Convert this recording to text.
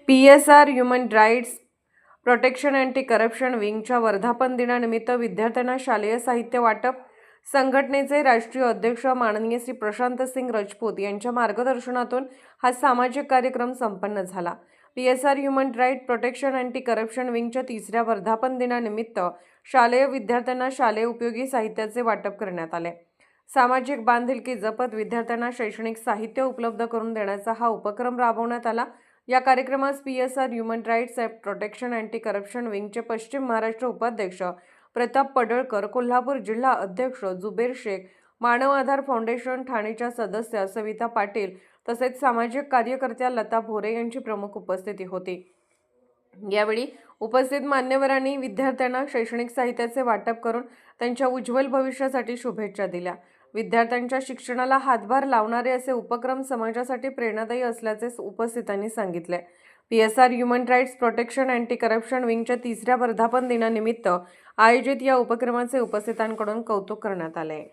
PSR human rights protection anti corruption विंगच्या वर्धापन दिनानिमित्त विद्यार्थ्यांना शालेय साहित्य वाटप. संघटनेचे राष्ट्रीय अध्यक्ष माननीय श्री प्रशांत सिंग राजपूत यांच्या मार्गदर्शनातून हा सामाजिक कार्यक्रम संपन्न झाला. PSR human right protection anti corruption विंगच्या 3ऱ्या वर्धापन दिनानिमित्त शालेय विद्यार्थ्यांना शालेय उपयोगी साहित्याचे वाटप करण्यात आले. सामाजिक बांधिलकी जपत विद्यार्थ्यांना शैक्षणिक साहित्य उपलब्ध करून देण्याचा हा उपक्रम राबवण्यात आला. या कार्यक्रमास PSR human rights protection anti corruption विंगचे पश्चिम महाराष्ट्र उपाध्यक्ष प्रताप पडळकर, कोल्हापूर जिल्हा अध्यक्ष जुबेर शेख, मानव आधार फाउंडेशन ठाणेच्या सदस्या सविता पाटील तसेच सामाजिक कार्यकर्त्या लता भोरे यांची प्रमुख उपस्थिती होती. यावेळी उपस्थित मान्यवरांनी विद्यार्थ्यांना शैक्षणिक साहित्याचे वाटप करून त्यांच्या उज्ज्वल भविष्यासाठी शुभेच्छा दिल्या. विद्यार्थ्यांच्या शिक्षणाला हातभार लावणारे असे उपक्रम समाजासाठी प्रेरणादायी असल्याचे उपस्थितांनी सांगितले. PSR human rights protection anti corruption विंगच्या 3ऱ्या वर्धापन दिनानिमित्त आयोजित या उपक्रमाचे उपस्थितांकडून कौतुक करण्यात आले.